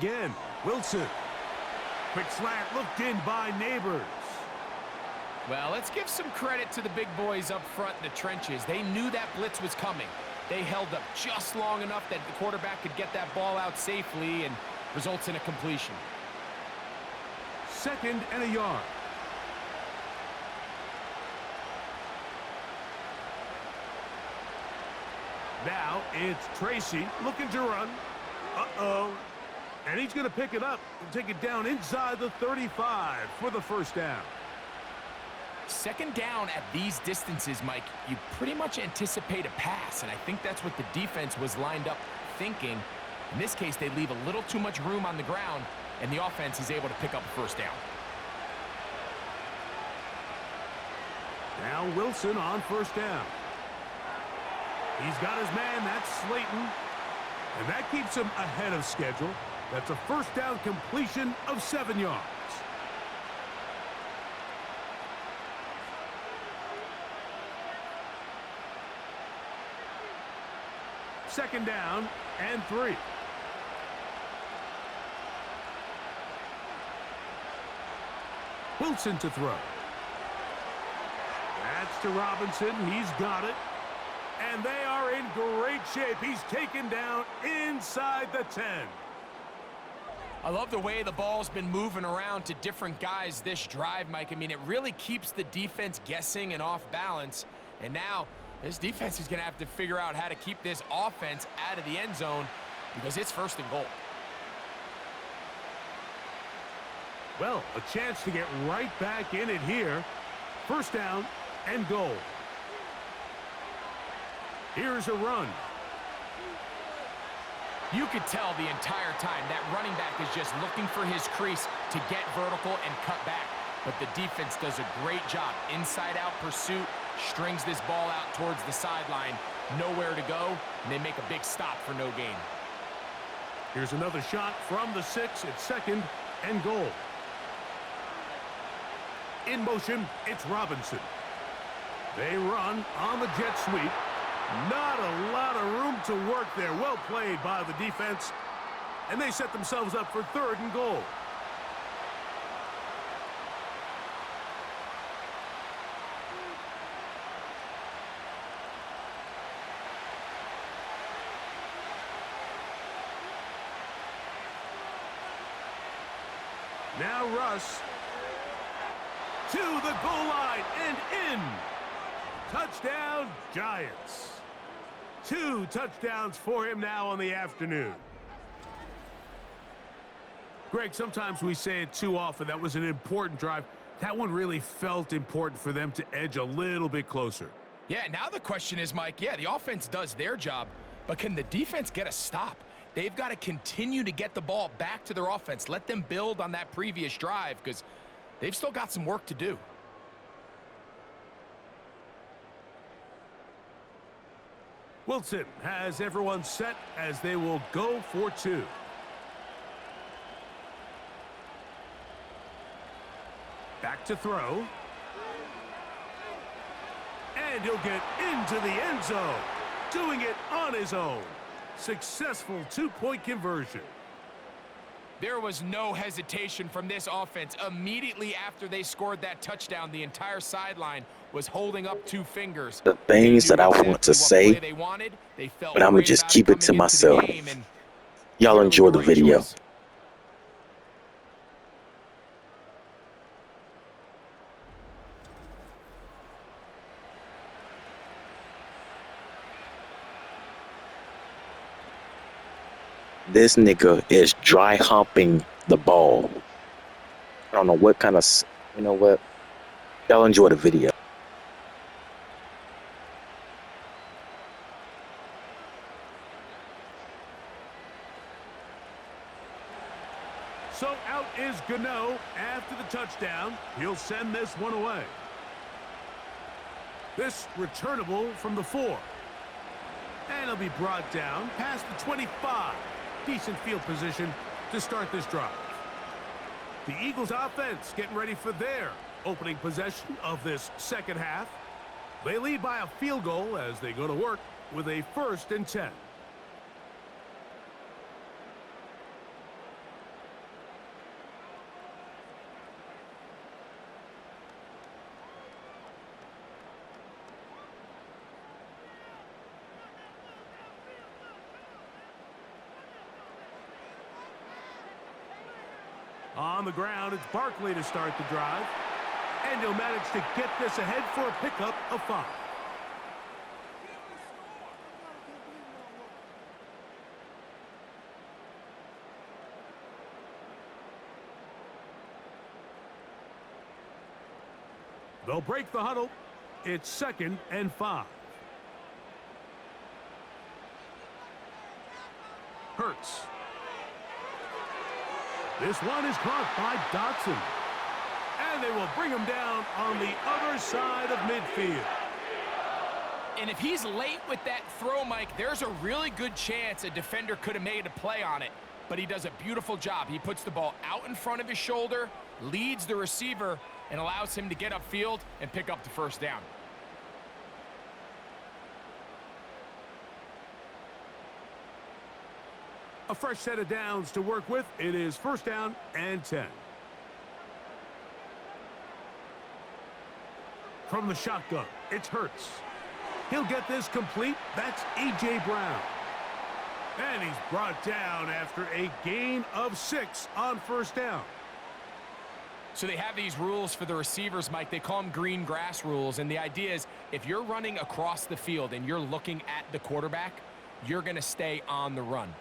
Again, Wilson. Quick slant looked in by Neighbors. Well, let's give some credit to the big boys up front in the trenches. They knew that blitz was coming. They held up just long enough that the quarterback could get that ball out safely and results in a completion. 2nd and a yard. Now it's Tracy looking to run. Uh-oh. And he's going to pick it up and take it down inside the 35 for the first down. 2nd down at these distances, Mike, you pretty much anticipate a pass, and I think that's what the defense was lined up thinking. In this case, they leave a little too much room on the ground, and the offense is able to pick up a first down. Now Wilson on first down. He's got his man, that's Slayton. And that keeps him ahead of schedule. That's a first down completion of 7 yards. Second down and 3. Wilson to throw. That's to Robinson. He's got it. And they are in great shape. He's taken down inside the 10. I love the way the ball's been moving around to different guys this drive, Mike. I mean, it really keeps the defense guessing and off balance. And now this defense is going to have to figure out how to keep this offense out of the end zone because it's 1st and goal. Well, a chance to get right back in it here. First down and goal. Here's a run. You could tell the entire time that running back is just looking for his crease to get vertical and cut back. But the defense does a great job. Inside-out pursuit, strings this ball out towards the sideline. Nowhere to go, and they make a big stop for no gain. Here's another shot from the 6. It's 2nd and goal. In motion, it's Robinson. They run on the jet sweep. Not a lot of room to work there. Well played by the defense. And they set themselves up for 3rd and goal. Now Russ to the goal line and in. Touchdown, Giants. 2 touchdowns for him now on the afternoon. Greg, sometimes we say it too often. That was an important drive. That one really felt important for them to edge a little bit closer. Yeah, now the question is, Mike, yeah, the offense does their job, but can the defense get a stop? They've got to continue to get the ball back to their offense. Let them build on that previous drive because they've still got some work to do. Wilson has everyone set as they will go for 2. Back to throw. And he'll get into the end zone. Doing it on his own. Successful 2-point conversion. There was no hesitation from this offense. Immediately after they scored that touchdown, the entire sideline was holding up 2 fingers. The things that I want to say, but I'm going to just keep it to myself. Y'all enjoy the video. This nigga is dry humping the ball. I don't know what kind of, you know what? Y'all enjoy the video. So out is Gano after the touchdown. He'll send this one away. This returnable from the 4. And it'll be brought down past the 25. Decent field position to start this drive. The Eagles offense getting ready for their opening possession of this second half. They lead by a field goal as they go to work with a 1st and 10. On the ground, it's Barkley to start the drive. And he'll manage to get this ahead for a pickup of 5. They'll break the huddle. It's 2nd and 5. Hurts. This one is caught by Dotson. And they will bring him down on the other side of midfield. And if he's late with that throw, Mike, there's a really good chance a defender could have made a play on it. But he does a beautiful job. He puts the ball out in front of his shoulder, leads the receiver, and allows him to get upfield and pick up the first down. A fresh set of downs to work with. It is 1st down and 10. From the shotgun, it's Hurts. He'll get this complete. That's A.J. Brown. And he's brought down after a gain of 6 on 1st down. So they have these rules for the receivers, Mike. They call them green grass rules. And the idea is if you're running across the field and you're looking at the quarterback, you're going to stay on the run.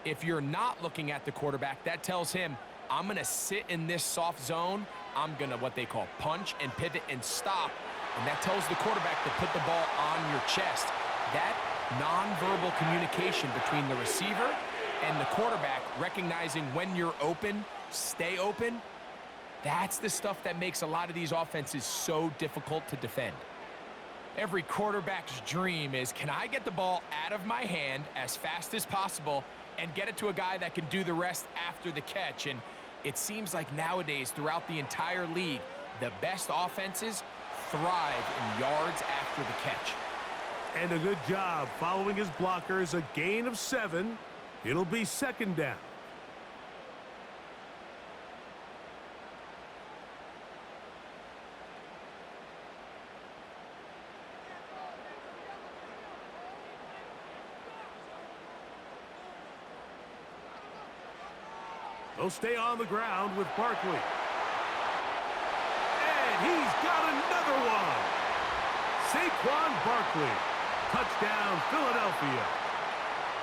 If you're not looking at the quarterback, that tells him, I'm going to sit in this soft zone. I'm going to what they call punch and pivot and stop. And that tells the quarterback to put the ball on your chest. That nonverbal communication between the receiver and the quarterback, recognizing when you're open, stay open, that's the stuff that makes a lot of these offenses so difficult to defend. Every quarterback's dream is, can I get the ball out of my hand as fast as possible and get it to a guy that can do the rest after the catch? And it seems like nowadays, throughout the entire league, the best offenses thrive in yards after the catch. And a good job following his blockers. A gain of 7. It'll be 2nd down. They'll stay on the ground with Barkley. And he's got another one. Saquon Barkley. Touchdown, Philadelphia.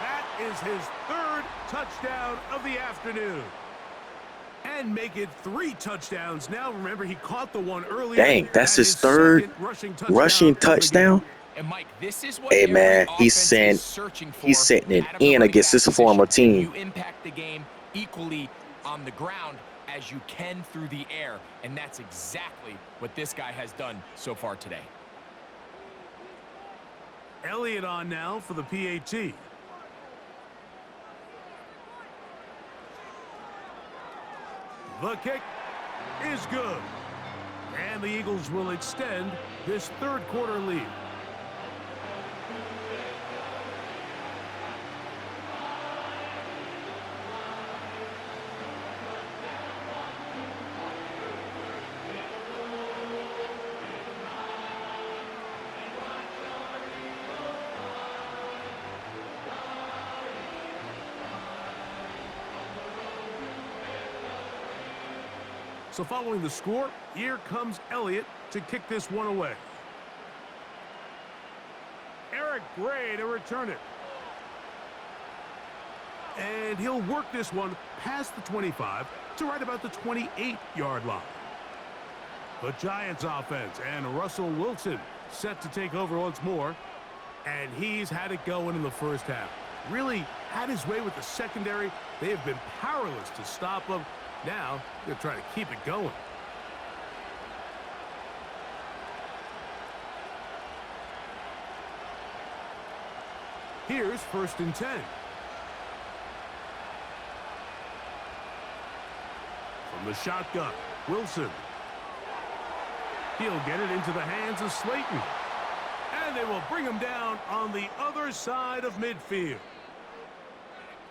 That is his 3rd touchdown of the afternoon. And make it 3 touchdowns now. Remember, he caught the one earlier. Dang, that's his 3rd rushing touchdown. And Mike, this is what hey man, he's setting it in against his former team. You impact the game equally on the ground as you can through the air, and that's exactly what this guy has done so far today. Elliott on now for the PAT. The kick is good. And the Eagles will extend this 3rd quarter lead. So following the score, here comes Elliott to kick this one away. Eric Gray to return it. And he'll work this one past the 25 to right about the 28-yard line. The Giants offense and Russell Wilson set to take over once more. And he's had it going in the first half. Really had his way with the secondary. They have been powerless to stop him. Now, they're trying to keep it going. Here's 1st and 10. From the shotgun, Wilson. He'll get it into the hands of Slayton. And they will bring him down on the other side of midfield.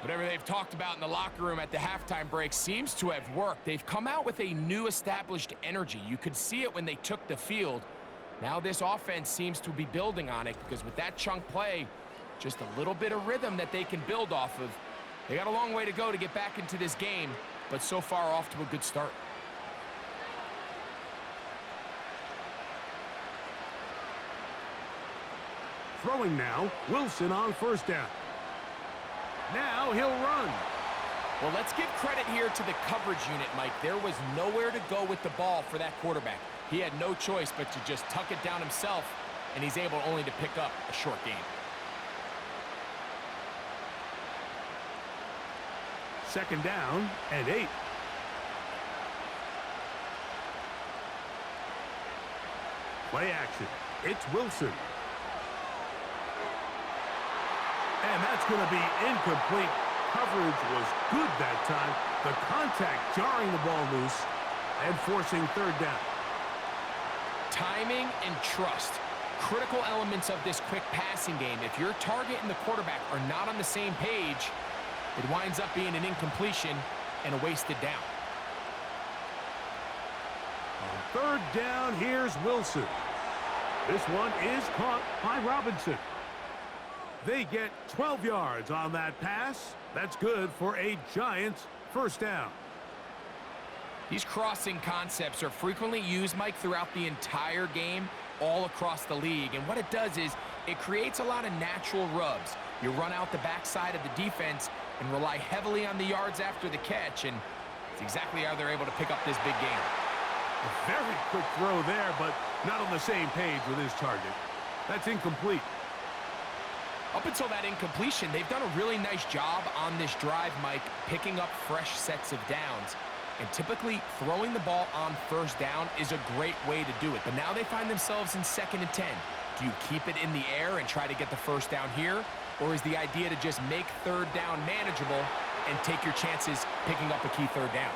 Whatever they've talked about in the locker room at the halftime break seems to have worked. They've come out with a new established energy. You could see it when they took the field. Now this offense seems to be building on it because with that chunk play, just a little bit of rhythm that they can build off of. They got a long way to go to get back into this game, but so far off to a good start. Throwing now, Wilson on first down. Now he'll run. Well, let's give credit here to the coverage unit, Mike. There was nowhere to go with the ball for that quarterback. He had no choice but to just tuck it down himself, and he's able only to pick up a short gain. Second down and 8. Play action. It's Wilson. And that's going to be incomplete. Coverage was good that time. The contact jarring the ball loose and forcing third down. Timing and trust. Critical elements of this quick passing game. If your target and the quarterback are not on the same page, it winds up being an incompletion and a wasted down. On third down, here's Wilson. This one is caught by Robinson. They get 12 yards on that pass. That's good for a Giants first down. These crossing concepts are frequently used, Mike, throughout the entire game, all across the league. And what it does is it creates a lot of natural rubs. You run out the backside of the defense and rely heavily on the yards after the catch, and it's exactly how they're able to pick up this big game. A very quick throw there, but not on the same page with his target. That's incomplete. Up until that incompletion, they've done a really nice job on this drive, Mike, picking up fresh sets of downs. And typically, throwing the ball on first down is a great way to do it. But now they find themselves in 2nd and 10. Do you keep it in the air and try to get the first down here? Or is the idea to just make third down manageable and take your chances picking up a key third down?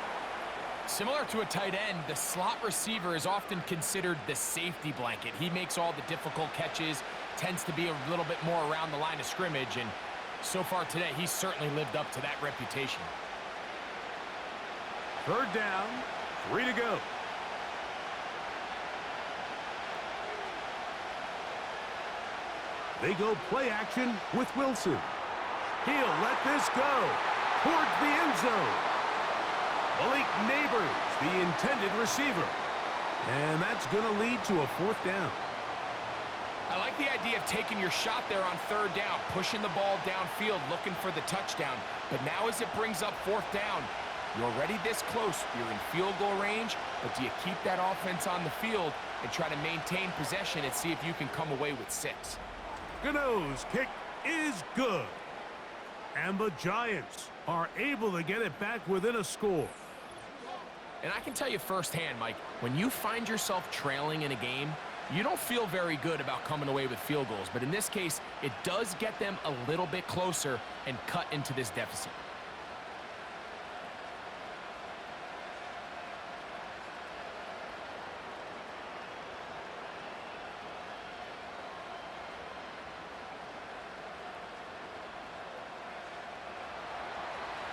Similar to a tight end, the slot receiver is often considered the safety blanket. He makes all the difficult catches, tends to be a little bit more around the line of scrimmage, and so far today, he's certainly lived up to that reputation. Third down, 3 to go. They go play action with Wilson. He'll let this go towards the end zone. Malik Neighbors, the intended receiver. And that's going to lead to a fourth down. I like the idea of taking your shot there on third down, pushing the ball downfield, looking for the touchdown. But now as it brings up fourth down, you're already this close. You're in field goal range, but do you keep that offense on the field and try to maintain possession and see if you can come away with 6? Gano's kick is good. And the Giants are able to get it back within a score. And I can tell you firsthand, Mike, when you find yourself trailing in a game, you don't feel very good about coming away with field goals. But in this case, it does get them a little bit closer and cut into this deficit.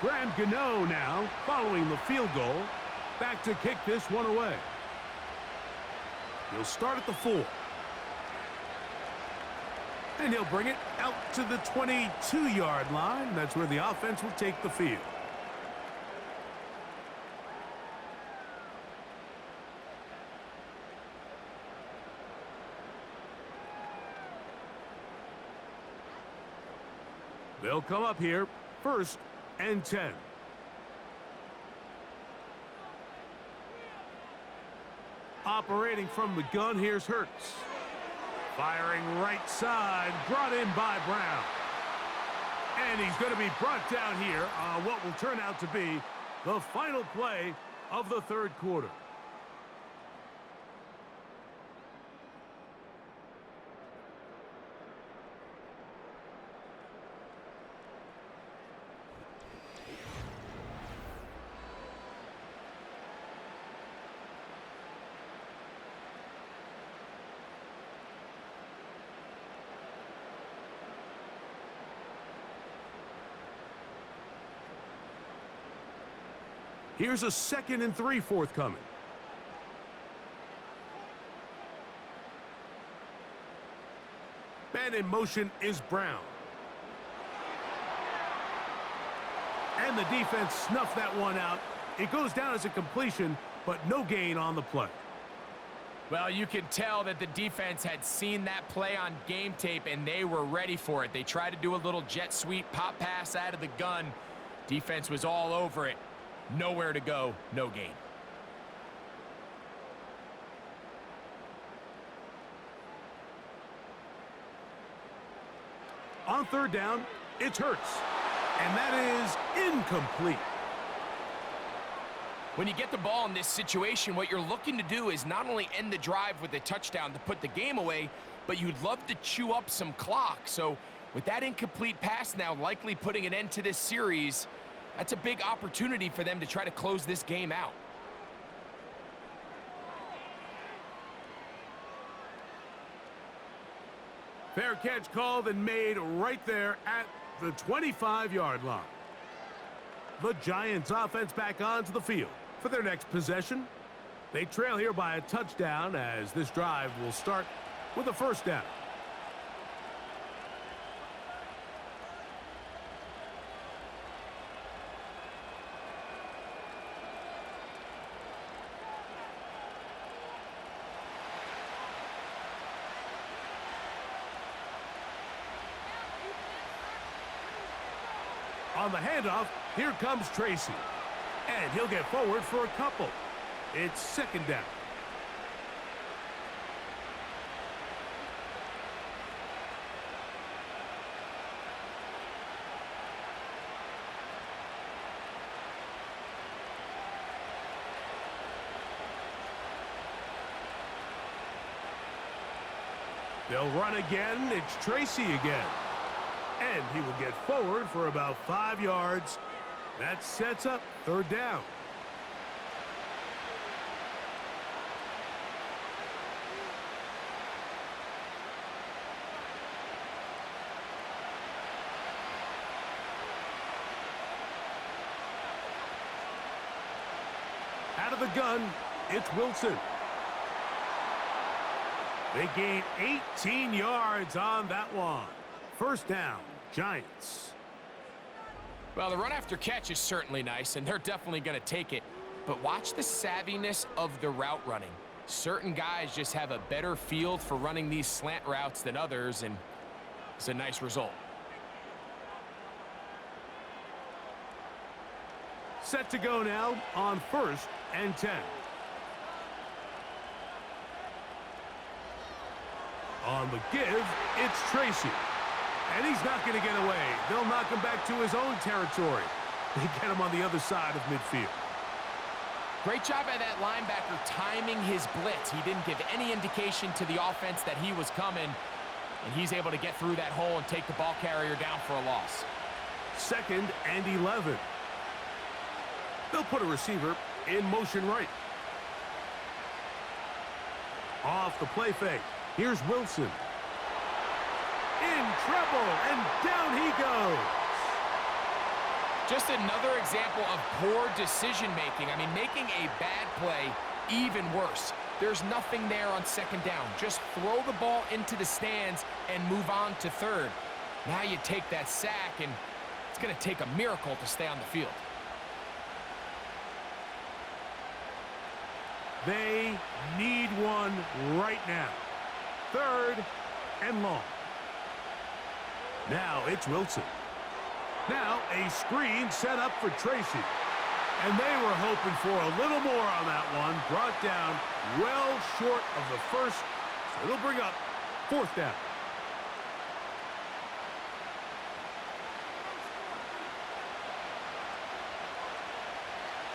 Graham Gano now, following the field goal, back to kick this one away. He'll start at the 4. And he'll bring it out to the 22-yard line. That's where the offense will take the field. They'll come up here, 1st and 10. Operating from the gun, here's Hurts. Firing right side, brought in by Brown. And he's going to be brought down here on what will turn out to be the final play of the third quarter. Here's a 2nd and 3 forthcoming. Man in motion is Brown. And the defense snuffed that one out. It goes down as a completion, but no gain on the play. Well, you can tell that the defense had seen that play on game tape, and they were ready for it. They tried to do a little jet sweep, pop pass out of the gun. Defense was all over it. Nowhere to go, no gain. On third down, it's Hurts. And that is incomplete. When you get the ball in this situation, what you're looking to do is not only end the drive with a touchdown to put the game away, but you'd love to chew up some clock. So with that incomplete pass now likely putting an end to this series, that's a big opportunity for them to try to close this game out. Fair catch called and made right there at the 25-yard line. The Giants offense back onto the field for their next possession. They trail here by a touchdown as this drive will start with a first down. On the handoff, here comes Tracy. And he'll get forward for a couple. It's second down. They'll run again. It's Tracy again. And he will get forward for about 5 yards. That sets up third down. Out of the gun, it's Wilson. They gain 18 yards on that one. First down, Giants. Well, the run after catch is certainly nice, and they're definitely going to take it. But watch the savviness of the route running. Certain guys just have a better field for running these slant routes than others, and it's a nice result. Set to go now on first and 10. On the give, it's Tracy. And he's not going to get away. They'll knock him back to his own territory. They get him on the other side of midfield. Great job by that linebacker timing his blitz. He didn't give any indication to the offense that he was coming, and he's able to get through that hole and take the ball carrier down for a loss. Second and 11. They'll put a receiver in motion right. Off the play fake. Here's Wilson. In trouble, and down he goes. Just another example of poor decision-making. I mean, making a bad play even worse. There's nothing there on second down. Just throw the ball into the stands and move on to third. Now you take that sack, and it's going to take a miracle to stay on the field. They need one right now. Third and long. Now it's Wilson. Now a screen set up for Tracy. And they were hoping for a little more on that one. Brought down well short of the first. So it'll bring up fourth down.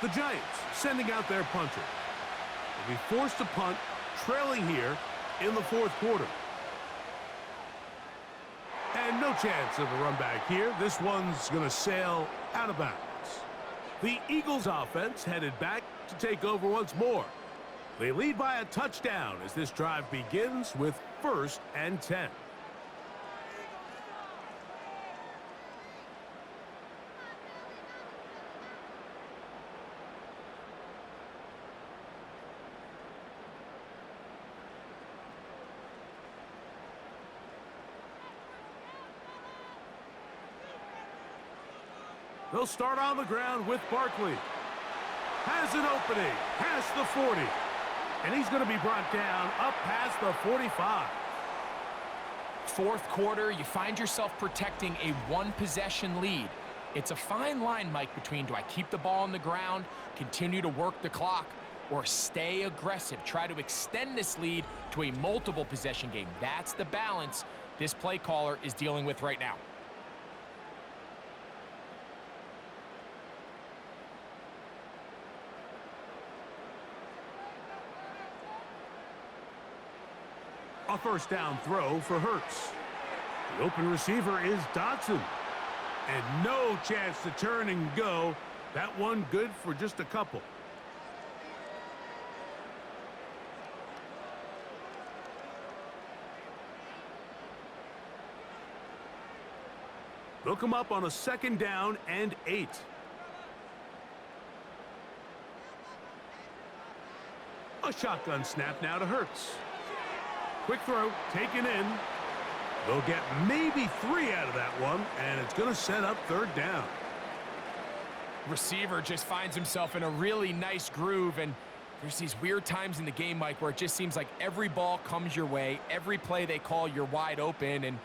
The Giants sending out their punter. They'll be forced to punt, trailing here in the fourth quarter. And no chance of a run back here. This one's going to sail out of bounds. The Eagles offense headed back to take over once more. They lead by a touchdown as this drive begins with first and 10. They'll start on the ground with Barkley. Has an opening past the 40. And he's going to be brought down up past the 45. Fourth quarter, you find yourself protecting a one-possession lead. It's a fine line, Mike, between do I keep the ball on the ground, continue to work the clock, or stay aggressive, try to extend this lead to a multiple possession game. That's the balance this play caller is dealing with right now. A first down throw for Hurts. The open receiver is Dotson. And no chance to turn and go. That one good for just a couple. They'll come up on a second down and 8. A shotgun snap now to Hurts. Quick throw, taken in. They'll get maybe 3 out of that one, and it's going to set up third down. Receiver just finds himself in a really nice groove, and there's these weird times in the game, Mike, where it just seems like every ball comes your way, every play they call, you're wide open, and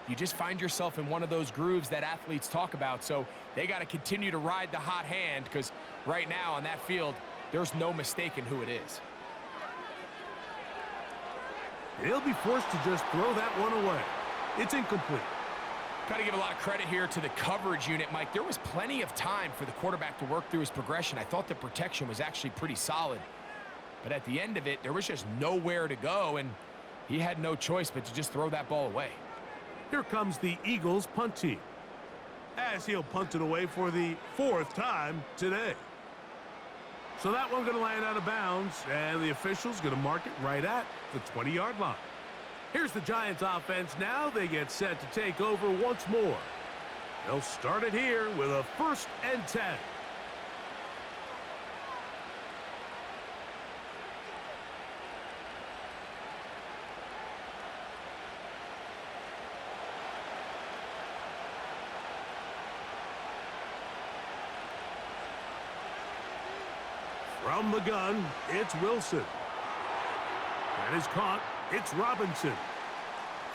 you just find yourself in one of those grooves that athletes talk about. So they got to continue to ride the hot hand, because right now on that field, there's no mistaking who it is. They'll be forced to just throw that one away. It's incomplete. Got to give a lot of credit here to the coverage unit, Mike. There was plenty of time for the quarterback to work through his progression. I thought the protection was actually pretty solid. But at the end of it, there was just nowhere to go, and he had no choice but to just throw that ball away. Here comes the Eagles punt team, as he'll punt it away for the 4th time today. So that one going to land out of bounds, and the official's going to mark it right at the 20-yard line. Here's the Giants offense now. They get set to take over once more. They'll start it here with a 1st and 10. From the gun, it's Wilson. That is caught. It's Robinson.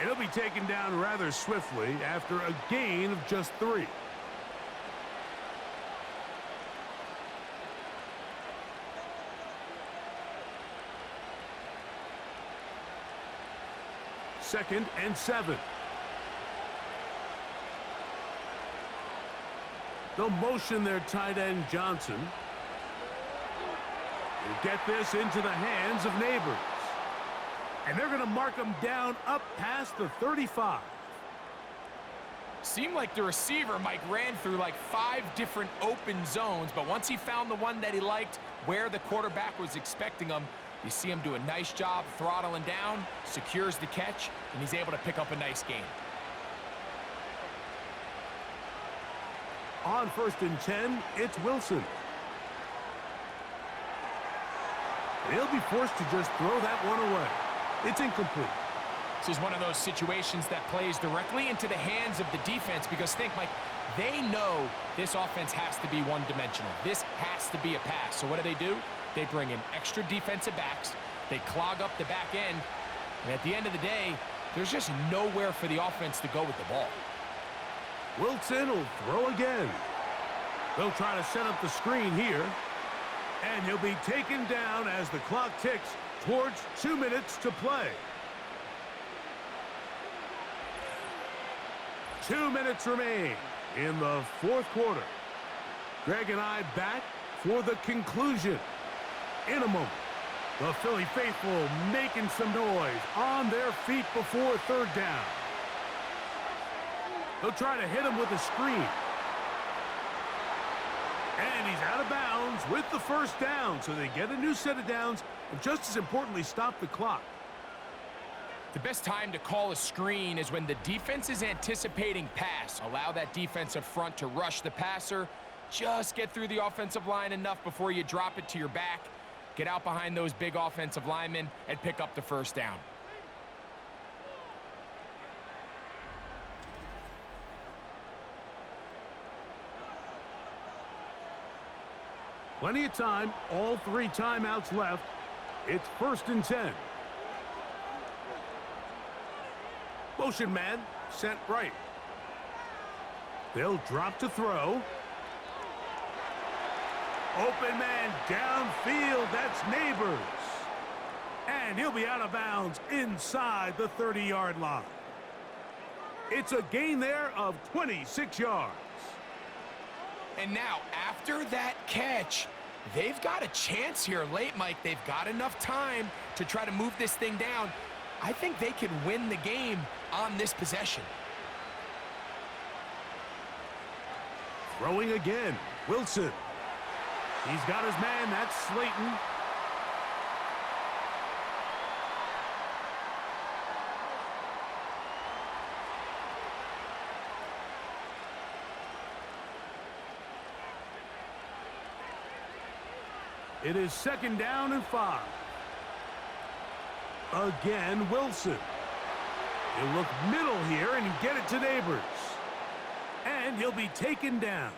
And he'll be taken down rather swiftly after a gain of just 3. Second and 7. They'll motion their tight end Johnson. We'll get this into the hands of Neighbors. And they're going to mark him down up past the 35. Seemed like the receiver, Mike, ran through like 5 different open zones, but once he found the one that he liked where the quarterback was expecting him, you see him do a nice job throttling down, secures the catch, and he's able to pick up a nice gain. On 1st and 10, it's Wilson. And he'll be forced to just throw that one away. It's incomplete. This is one of those situations that plays directly into the hands of the defense, because think, Mike, they know this offense has to be one-dimensional. This has to be a pass. So what do? They bring in extra defensive backs. They clog up the back end. And at the end of the day, there's just nowhere for the offense to go with the ball. Wilson will throw again. They'll try to set up the screen here. And he'll be taken down as the clock ticks towards 2 minutes to play. 2 minutes remain in the 4th quarter. Greg and I back for the conclusion in a moment. The Philly faithful making some noise on their feet before 3rd down. They'll try to hit him with a screen. And he's out of bounds with the 1st down, so they get a new set of downs, and just as importantly, stop the clock. The best time to call a screen is when the defense is anticipating pass. Allow that defensive front to rush the passer. Just get through the offensive line enough before you drop it to your back. Get out behind those big offensive linemen and pick up the 1st down. Plenty of time, all 3 timeouts left. It's 1st and 10. Motion man, sent right. They'll drop to throw. Open man downfield, that's Neighbors. And he'll be out of bounds inside the 30-yard line. It's a gain there of 26 yards. And now, after that catch, they've got a chance here late, Mike. They've got enough time to try to move this thing down. I think they could win the game on this possession. Throwing again, Wilson. He's got his man, that's Slayton. It is 2nd down and 5. Again, Wilson. He'll look middle here and get it to Neighbors. And he'll be taken down.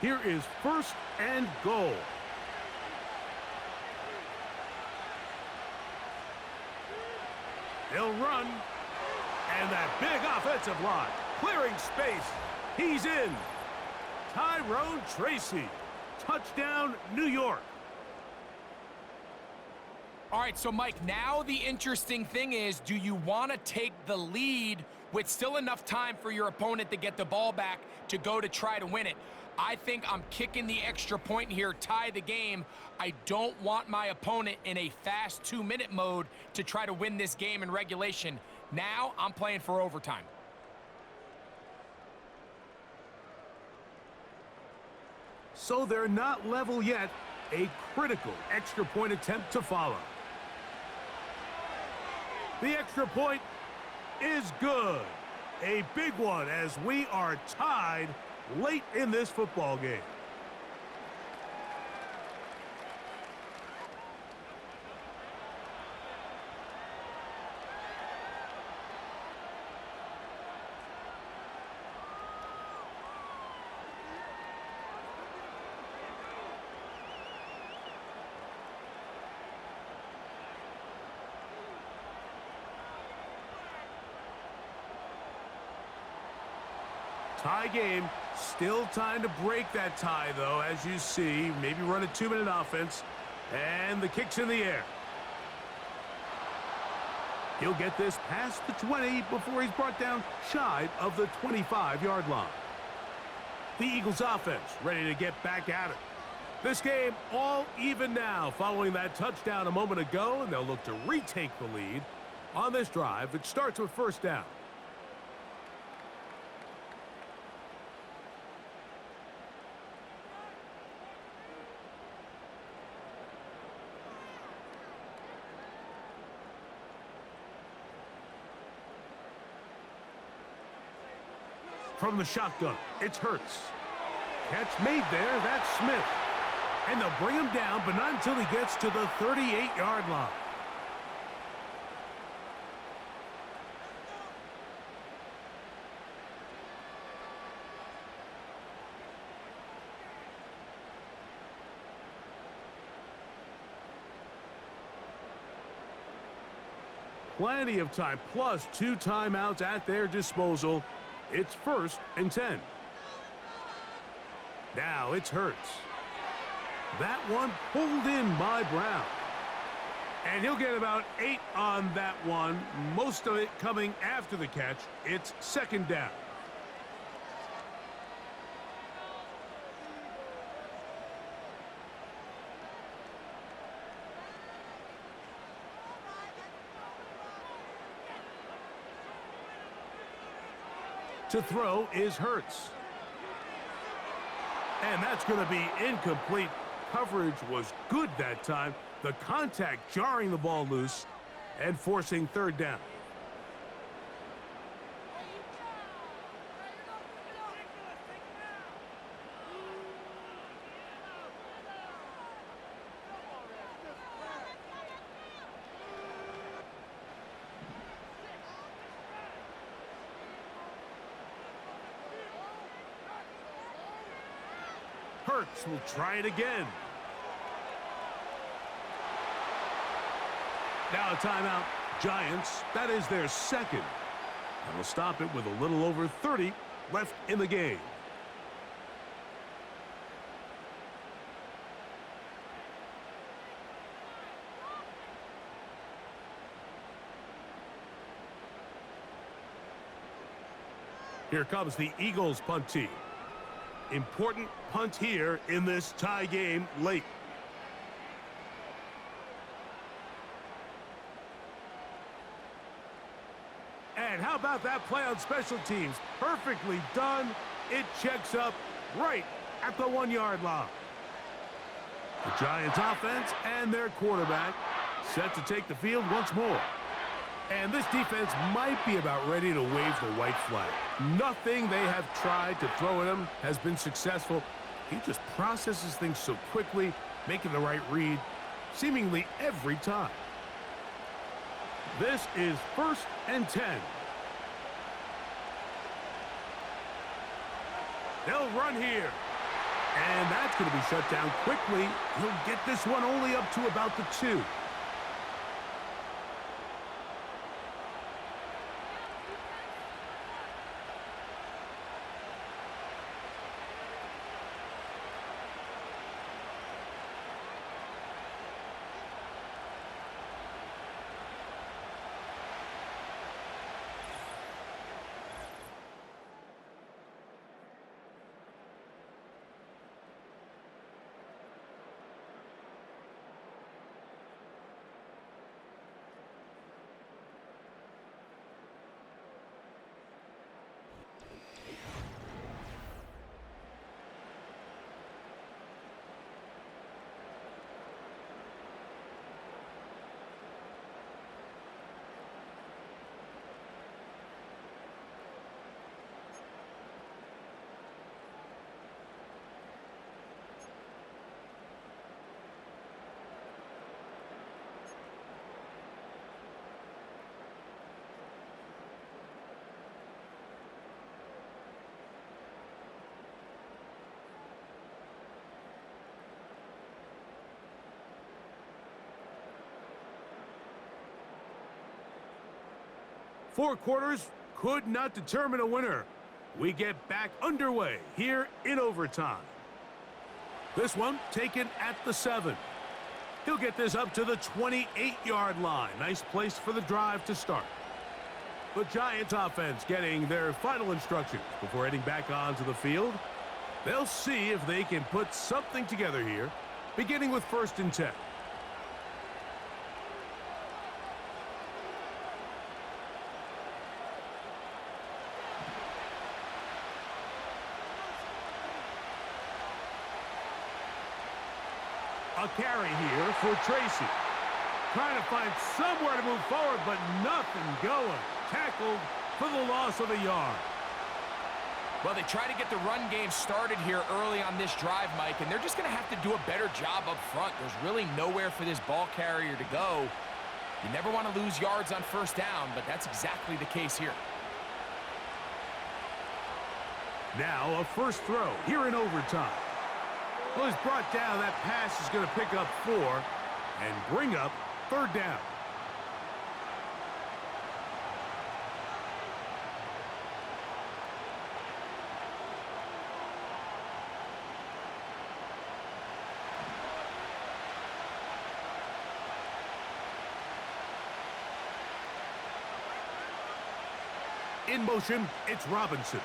Here is 1st and goal. They'll run. And that big offensive line. Clearing space. He's in. Tyrone Tracy. Touchdown, New York. All right, so Mike, now the interesting thing is, do you want to take the lead with still enough time for your opponent to get the ball back to go to try to win it? I think I'm kicking the extra point here, tie the game. I don't want my opponent in a fast 2-minute mode to try to win this game in regulation. Now I'm playing for overtime. So they're not level yet. A critical extra point attempt to follow. The extra point is good. A big one as we are tied late in this football game. Tie game. Still time to break that tie, though, as you see. Maybe run a 2-minute offense. And the kick's in the air. He'll get this past the 20 before he's brought down shy of the 25-yard line. The Eagles offense ready to get back at it. This game all even now following that touchdown a moment ago, and they'll look to retake the lead on this drive. It starts with 1st down. From the shotgun, it's Hurts. Catch made there, that's Smith. And they'll bring him down, but not until he gets to the 38-yard line. Plenty of time, plus 2 timeouts at their disposal. It's 1st and 10. Now it's Hurts. That one pulled in by Brown. And he'll get about 8 on that one, most of it coming after the catch. It's 2nd down. To throw is Hurts. And that's going to be incomplete. Coverage was good that time. The contact jarring the ball loose and forcing 3rd down. Hurts will try it again. Now a timeout. Giants, that is their second. And will stop it with a little over 30 left in the game. Here comes the Eagles punt team. Important punt here in this tie game late. And how about that play on special teams? Perfectly done. It checks up right at the 1-yard line. The Giants offense and their quarterback set to take the field once more. And this defense might be about ready to wave the white flag. Nothing they have tried to throw at him has been successful. He just processes things so quickly, making the right read seemingly every time. This is 1st and 10. They'll run here. And that's going to be shut down quickly. He'll get this one only up to about the 2. Four quarters could not determine a winner. We get back underway here in overtime. This one taken at the 7. He'll get this up to the 28-yard line. Nice place for the drive to start. The Giants offense getting their final instructions before heading back onto the field. They'll see if they can put something together here, beginning with 1st and 10. A carry here for Tracy. Trying to find somewhere to move forward, but nothing going. Tackled for the loss of a yard. Well, they try to get the run game started here early on this drive, Mike, and they're just going to have to do a better job up front. There's really nowhere for this ball carrier to go. You never want to lose yards on 1st down, but that's exactly the case here. Now a 1st throw here in overtime. Well, he's brought down. That pass is going to pick up 4 and bring up 3rd down. In motion, it's Robinson.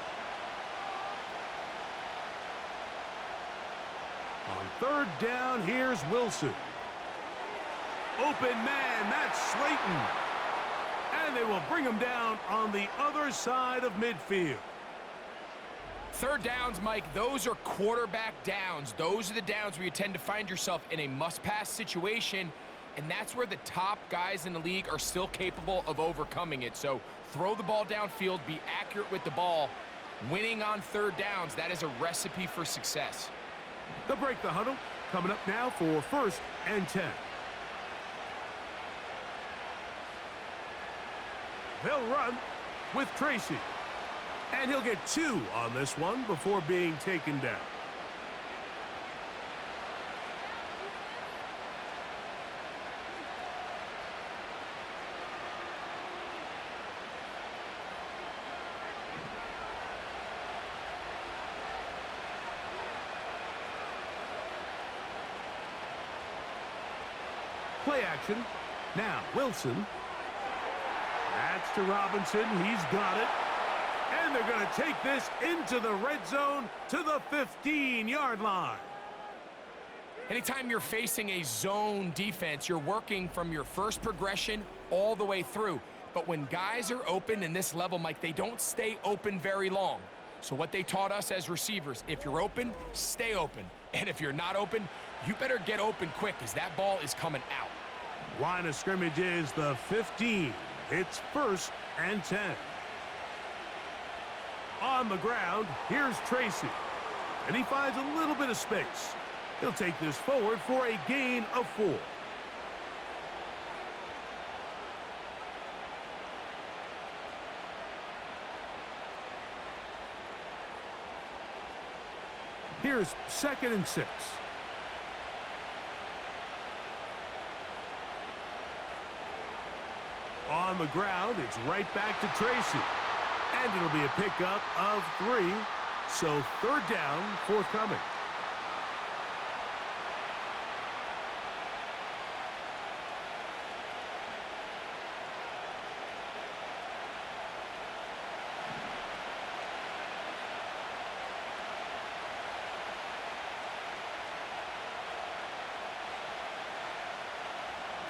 On 3rd down, here's Wilson. Open man, that's Slayton. And they will bring him down on the other side of midfield. 3rd downs, Mike, those are quarterback downs. Those are the downs where you tend to find yourself in a must-pass situation, and that's where the top guys in the league are still capable of overcoming it. So throw the ball downfield, be accurate with the ball. Winning on 3rd downs, that is a recipe for success. They'll break the huddle. Coming up now for 1st and 10. They'll run with Tracy. And he'll get 2 on this one before being taken down. Play action. Now, Wilson. That's to Robinson. He's got it. And they're going to take this into the red zone to the 15-yard line. Anytime you're facing a zone defense, you're working from your first progression all the way through. But when guys are open in this level, Mike, they don't stay open very long. So what they taught us as receivers, if you're open, stay open. And if you're not open, you better get open quick because that ball is coming out. Line of scrimmage is the 15. It's 1st and 10. On the ground, here's Tracy. And he finds a little bit of space. He'll take this forward for a gain of 4. Here's 2nd and 6. On the ground, it's right back to Tracy. And it'll be a pickup of 3. So 3rd down, forthcoming.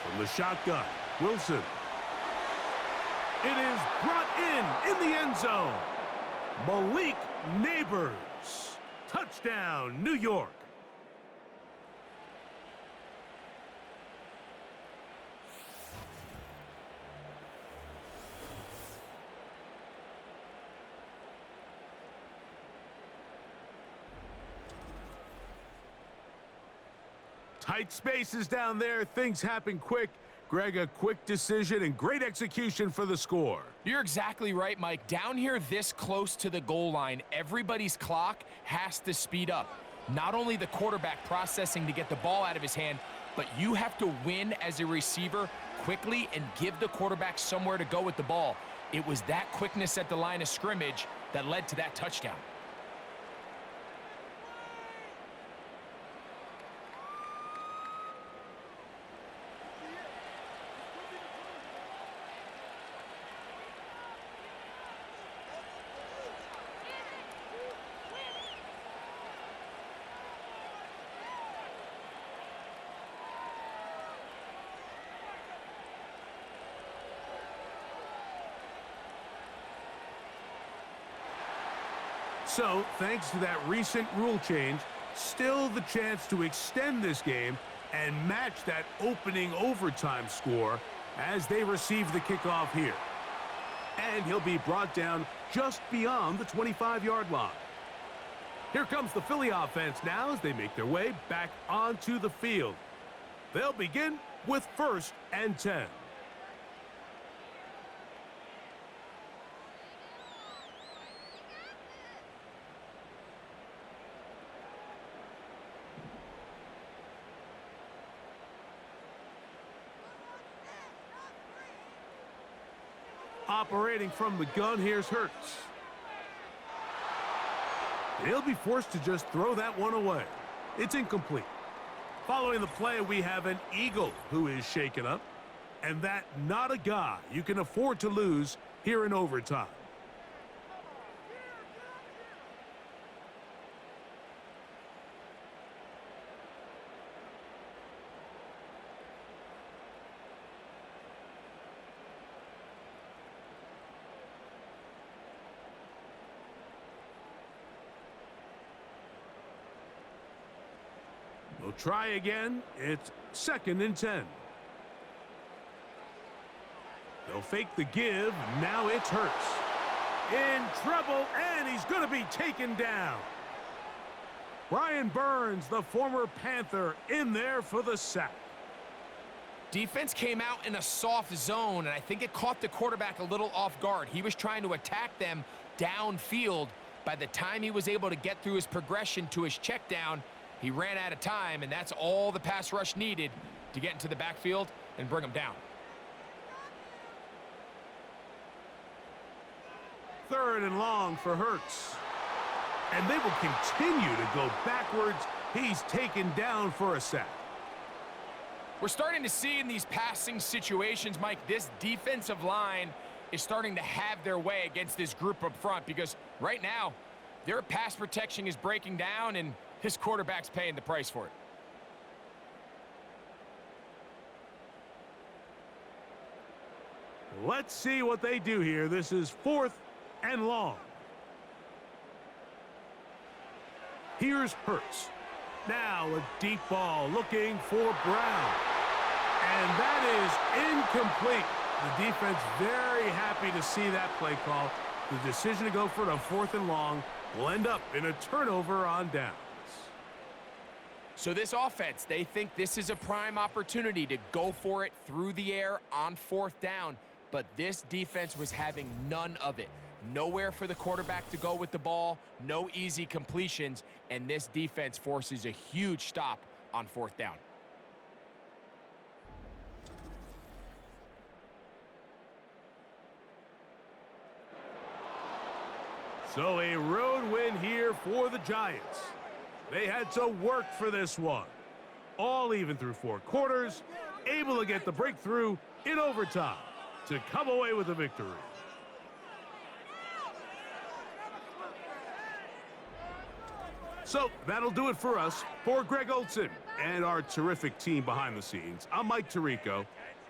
From the shotgun, Wilson. It is brought in the end zone. Malik Neighbors. Touchdown, New York. Tight spaces down there. Things happen quick. Greg, a quick decision and great execution for the score. You're exactly right, Mike. Down here this close to the goal line, everybody's clock has to speed up. Not only the quarterback processing to get the ball out of his hand, but you have to win as a receiver quickly and give the quarterback somewhere to go with the ball. It was that quickness at the line of scrimmage that led to that touchdown. So, thanks to that recent rule change, still the chance to extend this game and match that opening overtime score as they receive the kickoff here. And he'll be brought down just beyond the 25-yard line. Here comes the Philly offense now as they make their way back onto the field. They'll begin with 1st and 10. Operating from the gun, here's Hurts. He'll be forced to just throw that one away. It's incomplete. Following the play, we have an Eagle who is shaken up. And that not a guy you can afford to lose here in overtime. We'll try again. It's 2nd and 10. They'll fake the give. Now it's Hurts. In trouble, and he's going to be taken down. Brian Burns, the former Panther, in there for the sack. Defense came out in a soft zone, and I think it caught the quarterback a little off guard. He was trying to attack them downfield. By the time he was able to get through his progression to his check down, he ran out of time, and that's all the pass rush needed to get into the backfield and bring him down. 3rd and long for Hurts. And they will continue to go backwards. He's taken down for a sack. We're starting to see in these passing situations, Mike, this defensive line is starting to have their way against this group up front because right now, their pass protection is breaking down and his quarterback's paying the price for it. Let's see what they do here. This is 4th and long. Here's Hurts. Now a deep ball looking for Brown. And that is incomplete. The defense very happy to see that play call. The decision to go for it on 4th and long will end up in a turnover on downs. So this offense, they think this is a prime opportunity to go for it through the air on 4th down. But this defense was having none of it. Nowhere for the quarterback to go with the ball, no easy completions, and this defense forces a huge stop on 4th down. So a road win here for the Giants. They had to work for this one. All even through 4 quarters, able to get the breakthrough in overtime to come away with a victory. So that'll do it for us. For Greg Olson and our terrific team behind the scenes, I'm Mike Tirico.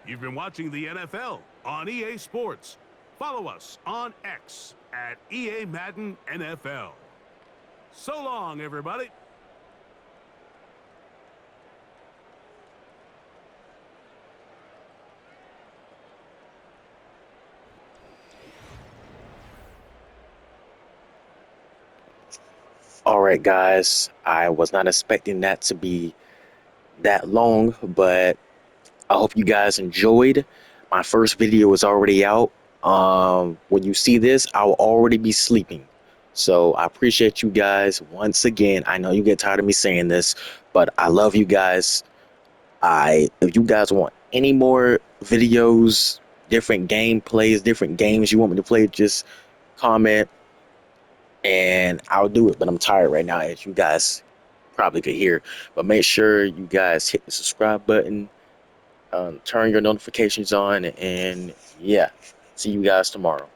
You've been watching the NFL on EA Sports. Follow us on X at EA Madden NFL. So long, everybody. All right, guys. I was not expecting that to be that long, but I hope you guys enjoyed. My first video is already out. When you see this, I will already be sleeping. So I appreciate you guys once again. I know you get tired of me saying this, but I love you guys. If you guys want any more videos, different gameplays, different games you want me to play, just comment and I'll do it. But I'm tired right now, as you guys probably could hear. But make sure you guys hit the subscribe button, turn your notifications on, and yeah, see you guys tomorrow.